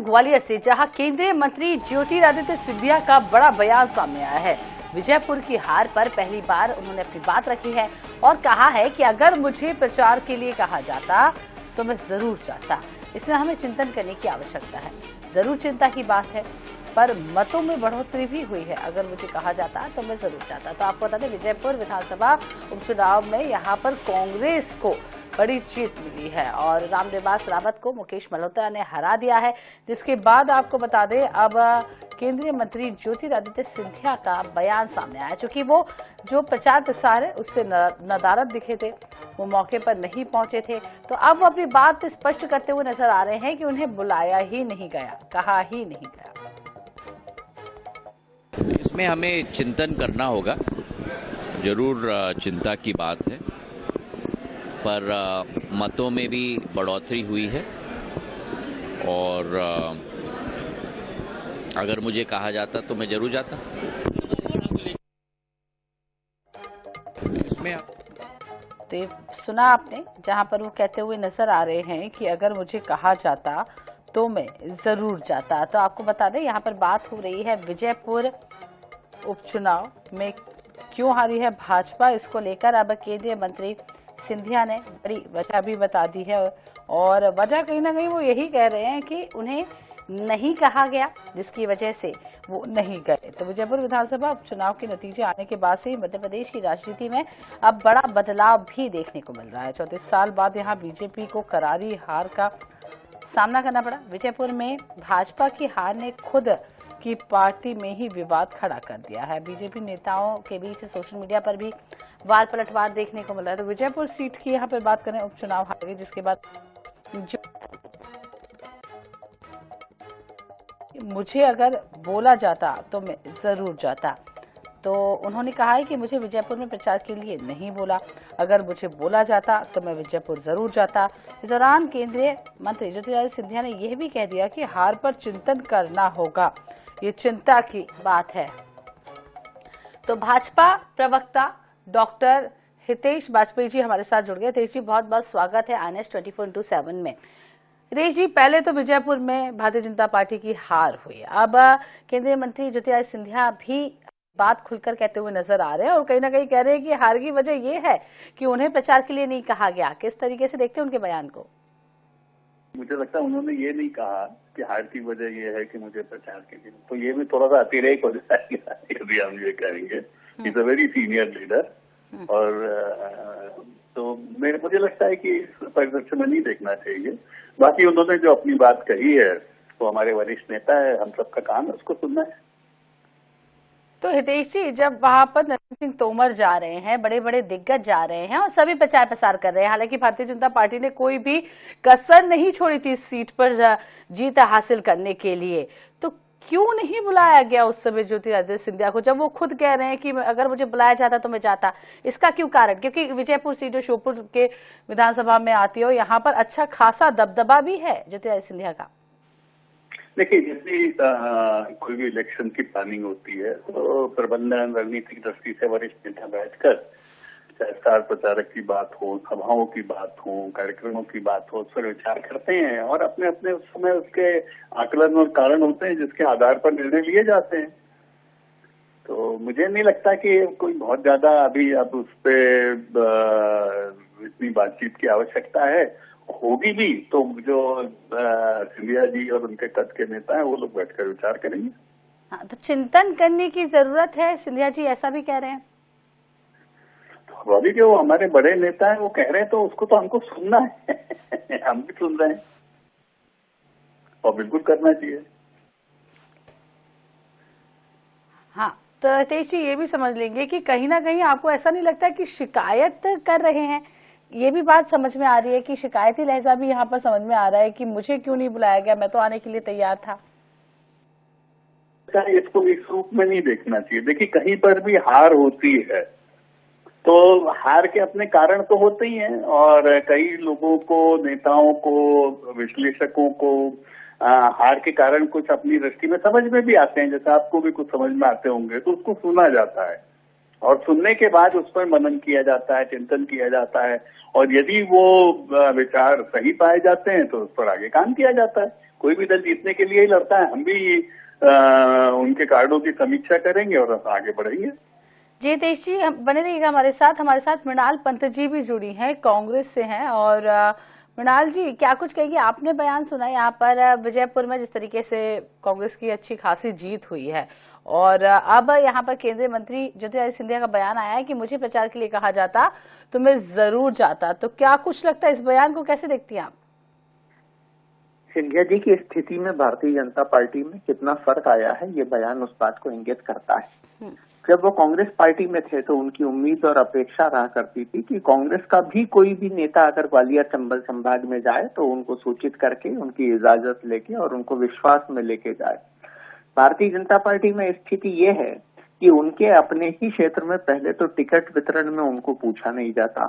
ग्वालियर से, जहां केंद्रीय मंत्री ज्योतिरादित्य सिंधिया का बड़ा बयान सामने आया है। विजयपुर की हार पर पहली बार उन्होंने अपनी बात रखी है और कहा है कि अगर मुझे प्रचार के लिए कहा जाता तो मैं जरूर जाता। इसमें हमें चिंतन करने की आवश्यकता है। जरूर चिंता की बात है, पर मतों में बढ़ोतरी भी हुई है। अगर मुझे कहा जाता तो मैं जरूर जाता। तो आपको बता दें, विजयपुर विधानसभा उपचुनाव में यहां पर कांग्रेस को बड़ी जीत मिली है और रामनिवास रावत को मुकेश मल्होत्रा ने हरा दिया है। जिसके बाद आपको बता दें, अब केंद्रीय मंत्री ज्योतिरादित्य सिंधिया का बयान सामने आया। चूंकि वो जो प्रचार प्रसार है उससे नदारद दिखे थे, वो मौके पर नहीं पहुंचे थे, तो अब वो अपनी बात स्पष्ट करते हुए नजर आ रहे हैं कि उन्हें बुलाया ही नहीं गया, कहा ही नहीं गया। इसमें हमें चिंतन करना होगा। जरूर चिंता की बात है, पर मतों में भी बढ़ोतरी हुई है और अगर मुझे कहा जाता तो मैं जरूर जाता। इसमें तो सुना आपने, जहां पर वो कहते हुए नजर आ रहे हैं कि अगर मुझे कहा जाता तो मैं जरूर जाता। तो आपको बता दें, यहाँ पर बात हो रही है विजयपुर उपचुनाव में क्यों हारी है भाजपा। इसको लेकर अब केंद्रीय मंत्री सिंधिया ने बड़ी वजह भी बता दी है और वजह कहीं ना कहीं वो यही कह रहे हैं कि उन्हें नहीं कहा गया, जिसकी वजह से वो नहीं गए। तो विजयपुर विधानसभा उपचुनाव के नतीजे आने के बाद से मध्य प्रदेश की राजनीति में अब बड़ा बदलाव भी देखने को मिल रहा है। 34 साल बाद यहाँ बीजेपी को करारी हार का सामना करना पड़ा। विजयपुर में भाजपा की हार ने खुद की पार्टी में ही विवाद खड़ा कर दिया है। बीजेपी नेताओं के बीच सोशल मीडिया पर भी वार पलटवार देखने को मिला है। तो विजयपुर सीट की यहाँ पर बात करें, उपचुनाव हार गई, जिसके बाद मुझे अगर बोला जाता तो मैं जरूर जाता। तो उन्होंने कहा है कि मुझे विजयपुर में प्रचार के लिए नहीं बोला, अगर मुझे बोला जाता तो मैं विजयपुर जरूर जाता। इस दौरान केंद्रीय मंत्री ज्योतिरादित्य सिंधिया ने यह भी कह दिया कि हार पर चिंतन करना होगा, ये चिंता की बात है। तो भाजपा प्रवक्ता डॉक्टर हितेश वाजपेयी जी हमारे साथ जुड़ गए। हितेश जी, बहुत बहुत स्वागत है INS 24x7 में। हितेश जी, पहले तो विजयपुर में भारतीय जनता पार्टी की हार हुई, अब केंद्रीय मंत्री ज्योतिरादित्य सिंधिया भी बात खुलकर कहते हुए नजर आ रहे हैं और कहीं ना कहीं कह रहे हैं कि हार की वजह ये है कि उन्हें प्रचार के लिए नहीं कहा गया। किस तरीके से देखते हैं उनके बयान को? मुझे लगता है उन्होंने ये नहीं कहा कि हार की वजह ये है कि मुझे प्रचार के लिए, तो ये भी थोड़ा सा अतिरेक हो जाएगा यदि हम ये करेंगे। Is a very senior leader और तो मुझे लगता है कि इस परिदृश्य में नहीं देखना चाहिए। बाकी उन्होंने जो अपनी बात कही है तो हमारे वरिष्ठ नेता है, हम सबका काम है उसको सुनना है। तो हितेश जी, जब वहां पर नरेंद्र सिंह तोमर जा रहे हैं, बड़े बड़े दिग्गज जा रहे हैं और सभी प्रचार प्रसार कर रहे हैं, हालांकि भारतीय जनता पार्टी ने कोई भी कसर नहीं छोड़ी थी इस सीट पर जीत हासिल करने के लिए, तो क्यों नहीं बुलाया गया उस समय ज्योतिरादित्य सिंधिया को, जब वो खुद कह रहे हैं कि अगर मुझे बुलाया जाता तो मैं जाता? इसका क्यों कारण? क्योंकि विजयपुर सीट जो श्योपुर के विधानसभा में आती है और यहाँ पर अच्छा खासा दबदबा भी है ज्योतिरादित्य सिंधिया का। देखिए, जैसे कोई भी इलेक्शन की प्लानिंग होती है तो प्रबंधन रणनीतिक दृष्टि से वरिष्ठ नेता बैठकर, चाहे स्टार प्रचारक की बात हो, सभाओं की बात हो, कार्यक्रमों की बात हो, उस पर विचार करते हैं और अपने अपने उस समय उसके आकलन और कारण होते हैं जिसके आधार पर निर्णय लिए जाते हैं। तो मुझे नहीं लगता कि कोई बहुत ज्यादा अभी अब उस पर इतनी बातचीत की आवश्यकता है। होगी भी तो जो सिंधिया जी और उनके कद के नेता हैं वो लोग बैठकर विचार करेंगे। हाँ, तो चिंतन करने की जरूरत है, सिंधिया जी ऐसा भी कह रहे हैं। अभी जो हमारे बड़े नेता हैं वो कह रहे हैं तो उसको तो हमको सुनना है हम भी सुन रहे हैं और बिल्कुल करना चाहिए। हाँ, तो हितेश जी, ये भी समझ लेंगे कि कहीं ना कहीं आपको ऐसा नहीं लगता कि शिकायत कर रहे हैं? ये भी बात समझ में आ रही है कि शिकायती लहजा भी यहाँ पर समझ में आ रहा है कि मुझे क्यों नहीं बुलाया गया, मैं तो आने के लिए तैयार था। इसको इस रूप में नहीं देखना चाहिए। देखिए, कहीं पर भी हार होती है तो हार के अपने कारण तो होते ही हैं और कई लोगों को, नेताओं को, विश्लेषकों को हार के कारण कुछ अपनी दृष्टि में समझ में भी आते हैं, जैसे आपको भी कुछ समझ में आते होंगे, तो उसको सुना जाता है और सुनने के बाद उस पर मनन किया जाता है, चिंतन किया जाता है और यदि वो विचार सही पाए जाते हैं तो उस पर आगे काम किया जाता है। कोई भी दल जीतने के लिए ही लड़ता है। हम भी उनके कार्डों की समीक्षा करेंगे और आगे बढ़ेंगे। जी हितेश जी, बने रहिएगा हमारे साथ मृणाल पंत जी भी जुड़ी हैं, कांग्रेस से हैं। और मृणाल जी, क्या कुछ कहेंगे? आपने बयान सुना यहाँ पर विजयपुर में, जिस तरीके से कांग्रेस की अच्छी खासी जीत हुई है, और अब यहाँ पर केंद्रीय मंत्री ज्योतिरादित्य सिंधिया का बयान आया है कि मुझे प्रचार के लिए कहा जाता तो मैं जरूर जाता। तो क्या कुछ लगता है, इस बयान को कैसे देखती हैं आप? सिंधिया जी की स्थिति में भारतीय जनता पार्टी में कितना फर्क आया है, ये बयान उस बात को इंगित करता है। जब वो कांग्रेस पार्टी में थे तो उनकी उम्मीद और अपेक्षा रहा करती थी कि कांग्रेस का भी कोई भी नेता अगर ग्वालियर चंबल संभाग में जाए तो उनको सूचित करके, उनकी इजाजत लेके और उनको विश्वास में लेके जाए। भारतीय जनता पार्टी में स्थिति ये है कि उनके अपने ही क्षेत्र में पहले तो टिकट वितरण में उनको पूछा नहीं जाता।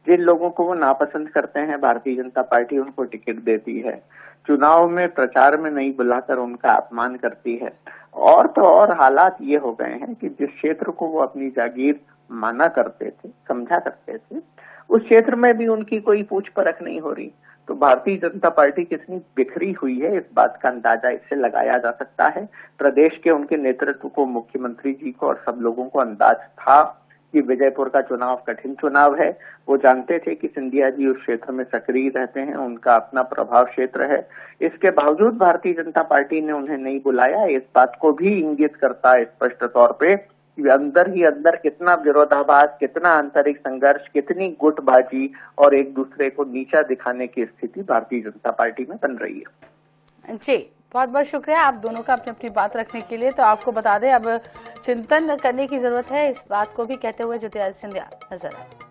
जिन लोगों को वो नापसंद करते हैं, भारतीय जनता पार्टी उनको टिकट देती है। चुनाव में प्रचार में नहीं बुलाकर उनका अपमान करती है। और तो और हालात ये हो गए हैं कि जिस क्षेत्र को वो अपनी जागीर माना करते थे, समझा करते थे, उस क्षेत्र में भी उनकी कोई पूछ परख नहीं हो रही। तो भारतीय जनता पार्टी कितनी बिखरी हुई है, इस बात का अंदाजा इससे लगाया जा सकता है। प्रदेश के उनके नेतृत्व को, मुख्यमंत्री जी को और सब लोगों को अंदाज था कि विजयपुर का चुनाव कठिन चुनाव है। वो जानते थे कि सिंधिया जी उस क्षेत्र में सक्रिय रहते हैं, उनका अपना प्रभाव क्षेत्र है। इसके बावजूद भारतीय जनता पार्टी ने उन्हें नहीं बुलाया। इस बात को भी इंगित करता है स्पष्ट तौर पे कि अंदर ही अंदर कितना विरोधाभास, कितना आंतरिक संघर्ष, कितनी गुटबाजी और एक दूसरे को नीचा दिखाने की स्थिति भारतीय जनता पार्टी में बन रही है। जी, बहुत बहुत शुक्रिया आप दोनों का अपनी अपनी बात रखने के लिए। तो आपको बता दें, अब चिंतन करने की जरूरत है, इस बात को भी कहते हुए ज्योतिरादित्य सिंधिया नजर आए।